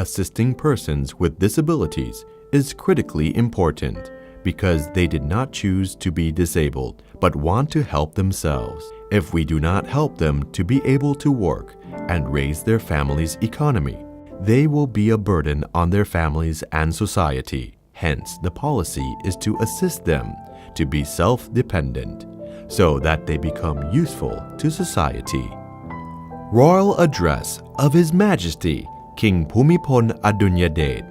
Assisting persons with disabilities is critically important because they did not choose to be disabled but want to help themselves. If we do not help them to be able to work and raise their family's economy, they will be a burden on their families and society. Hence, the policy is to assist them to be self-dependent so that they become useful to society. Royal Address of His Majesty King Bhumibol Adulyadej.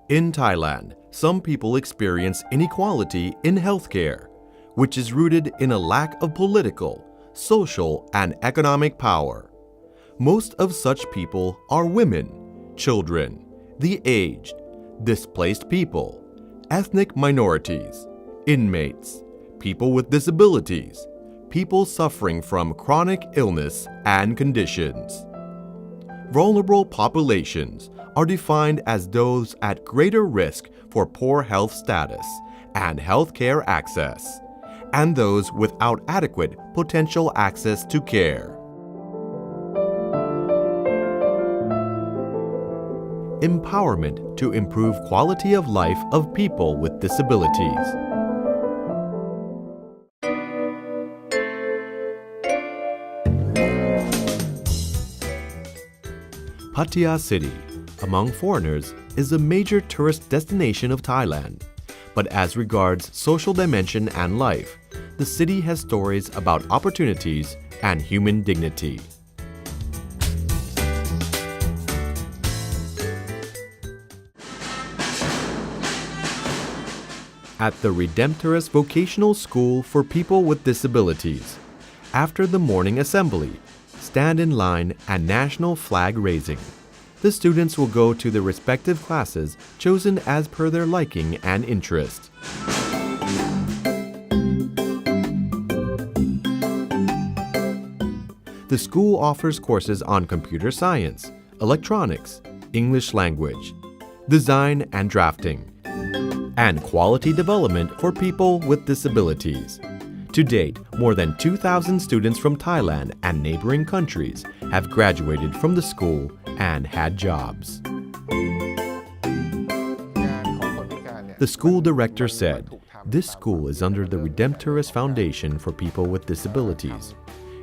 In Thailand, some people experience inequality in healthcare, which is rooted in a lack of political, social, and economic power. Most of such people are women, children, the aged, displaced people, ethnic minorities, inmates, people with disabilities, people suffering from chronic illness and conditions. Vulnerable populations are defined as those at greater risk for poor health status and healthcare access, and those without adequate potential access to care. Empowerment to improve quality of life of people with disabilities. Pattaya City, among foreigners, is a major tourist destination of Thailand. But as regards social dimension and life, the city has stories about opportunities and human dignity. At the Redemptorist Vocational School for People with Disabilities, after the morning assembly, stand in line, and national flag raising, the students will go to the respective classes chosen as per their liking and interest. The school offers courses on computer science, electronics, English language, design and drafting, and quality development for people with disabilities. To date, more than 2,000 students from Thailand and neighboring countries have graduated from the school and had jobs. The school director said, "This school is under the Redemptorist Foundation for People with Disabilities.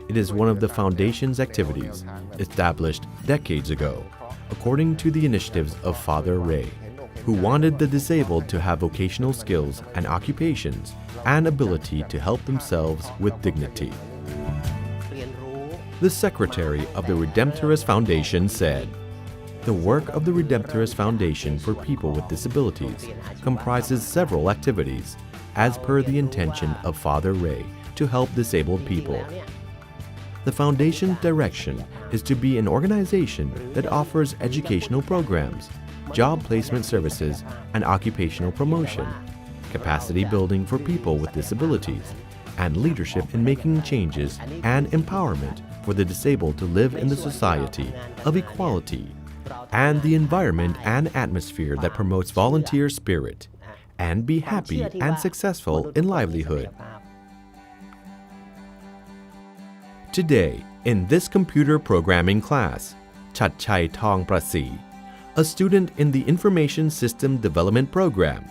It is one of the foundation's activities, established decades ago, according to the initiatives of Father Ray, who wanted the disabled to have vocational skills and occupations and ability to help themselves with dignity." The secretary of the Redemptorist Foundation said, "The work of the Redemptorist Foundation for People with Disabilities comprises several activities, as per the intention of Father Ray to help disabled people. The foundation's direction is to be an organization that offers educational programs, job placement services, and occupational promotion, capacity building for people with disabilities, and leadership in making changes and empowerment for the disabled to live in the society of equality and the environment and atmosphere that promotes volunteer spirit, and be happy and successful in livelihood." Today, in this computer programming class, Chatchai Thongprasi, a student in the Information System Development Program,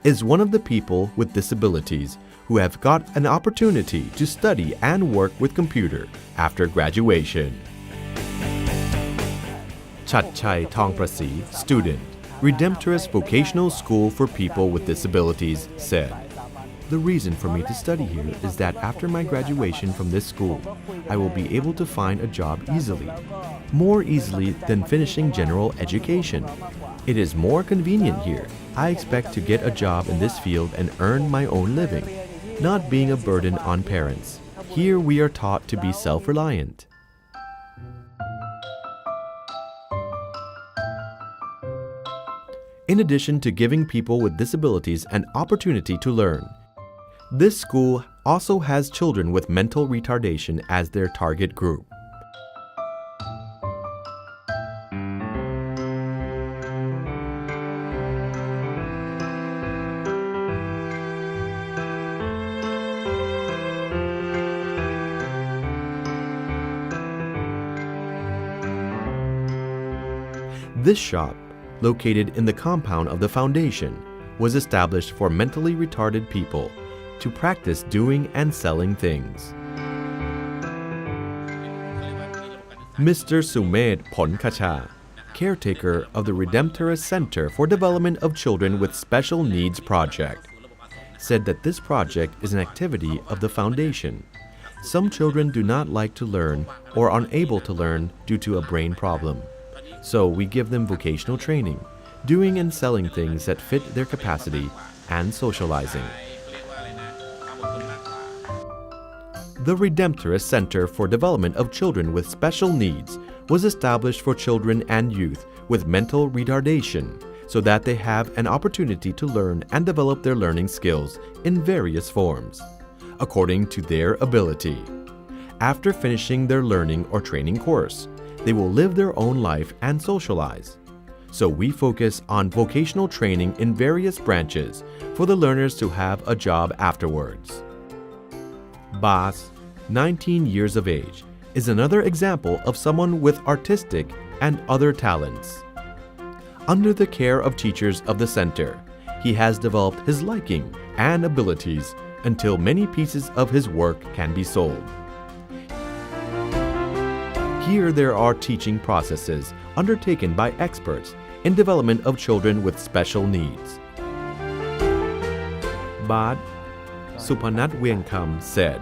is one of the people with disabilities who have got an opportunity to study and work with computer after graduation. Chatchai Thongprasi, student, Redemptorist Vocational School for People with Disabilities, said, "The reason for me to study here is that after my graduation from this school, I will be able to find a job easily, more easily than finishing general education. It is more convenient here. I expect to get a job in this field and earn my own living, not being a burden on parents. Here we are taught to be self-reliant." In addition to giving people with disabilities an opportunity to learn, this school also has children with mental retardation as their target group. This shop, located in the compound of the foundation, was established for mentally retarded people to practice doing and selling things. Mr. Sumed Ponkacha, caretaker of the Redemptorist Center for Development of Children with Special Needs project, said that this project is an activity of the foundation. Some children do not like to learn or are unable to learn due to a brain problem. So we give them vocational training, doing and selling things that fit their capacity, and socializing. The Redemptorist Center for Development of Children with Special Needs was established for children and youth with mental retardation so that they have an opportunity to learn and develop their learning skills in various forms, according to their ability. After finishing their learning or training course, they will live their own life and socialize. So we focus on vocational training in various branches for the learners to have a job afterwards. Bas, 19 years of age, is another example of someone with artistic and other talents. Under the care of teachers of the center, he has developed his liking and abilities until many pieces of his work can be sold. Here there are teaching processes undertaken by experts in development of children with special needs. Bad Supanat Wienkam said,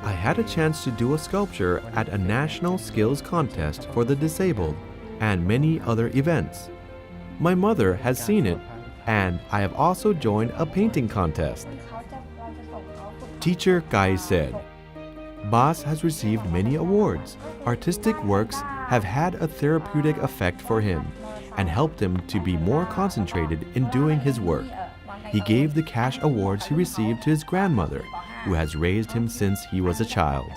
I had a chance to do a sculpture at a national skills contest for the disabled and many other events. My mother has seen it, and I have also joined a painting contest. Teacher Kai said, Bas has received many awards. Artistic works have had a therapeutic effect for him and helped him to be more concentrated in doing his work. He gave the cash awards he received to his grandmother, who has raised him since he was a child.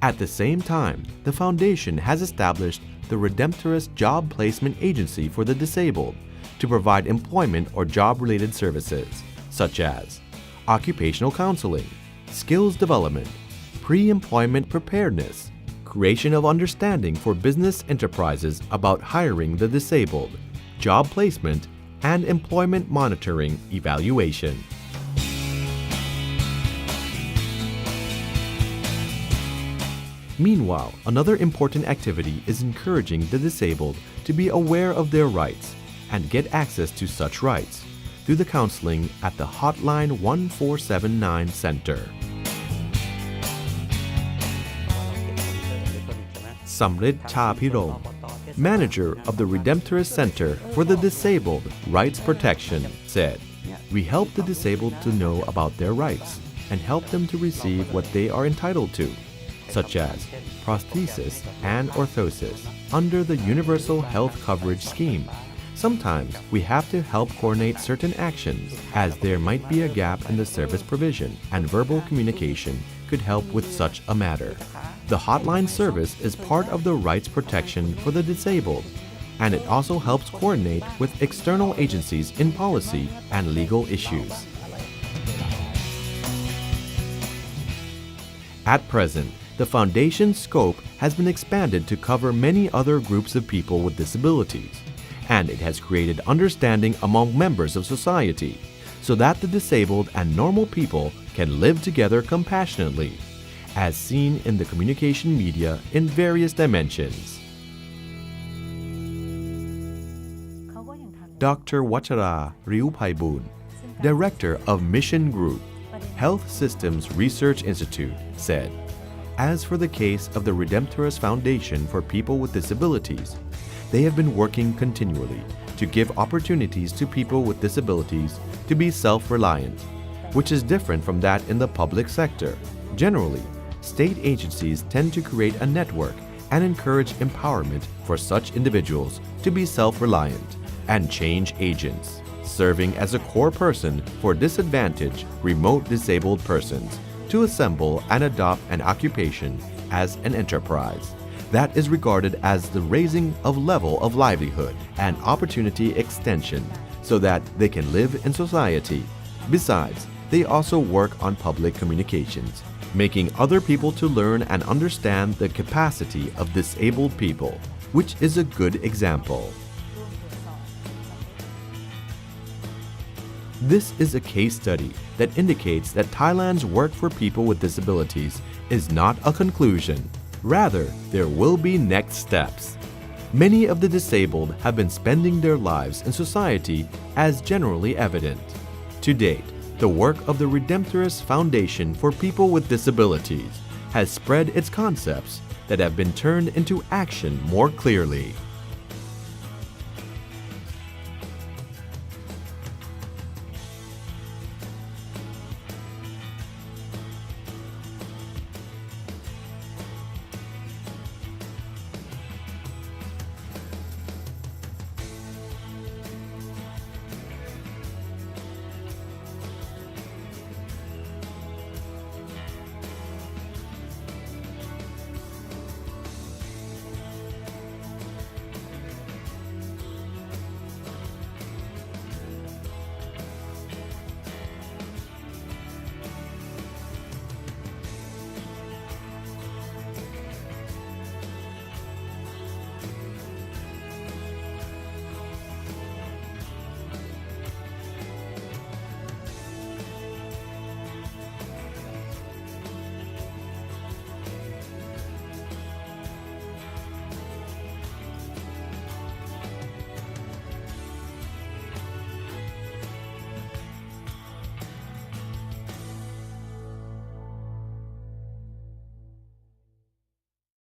At the same time, the foundation has established the Redemptorist Job Placement Agency for the Disabled to provide employment or job-related services, such as occupational counseling, skills development, pre-employment preparedness, creation of understanding for business enterprises about hiring the disabled, job placement, and employment monitoring evaluation. Meanwhile, another important activity is encouraging the disabled to be aware of their rights and get access to such rights through the counseling at the Hotline 1479 Center. Samrit Chapirom, manager of the Redemptorist Center for the Disabled Rights Protection, said, We help the disabled to know about their rights and help them to receive what they are entitled to, such as prosthesis and orthosis, under the Universal Health Coverage Scheme. Sometimes we have to help coordinate certain actions, as there might be a gap in the service provision, and verbal communication could help with such a matter. The hotline service is part of the rights protection for the disabled, and it also helps coordinate with external agencies in policy and legal issues. At present, the foundation's scope has been expanded to cover many other groups of people with disabilities, and it has created understanding among members of society so that the disabled and normal people can live together compassionately, as seen in the communication media in various dimensions. Dr. Wachara Riupaiboon, Director of Mission Group, Health Systems Research Institute, said, As for the case of the Redemptorist Foundation for People with Disabilities, they have been working continually to give opportunities to people with disabilities to be self-reliant, which is different from that in the public sector. Generally, state agencies tend to create a network and encourage empowerment for such individuals to be self-reliant and change agents, serving as a core person for disadvantaged, remote disabled persons to assemble and adopt an occupation as an enterprise that is regarded as the raising of level of livelihood and opportunity extension so that they can live in society. Besides, they also work on public communications making other people to learn and understand the capacity of disabled people, which is a good example. This is a case study that indicates that Thailand's work for people with disabilities is not a conclusion. Rather, there will be next steps. Many of the disabled have been spending their lives in society as generally evident. To date, the work of the Redemptorist Foundation for People with Disabilities has spread its concepts that have been turned into action more clearly.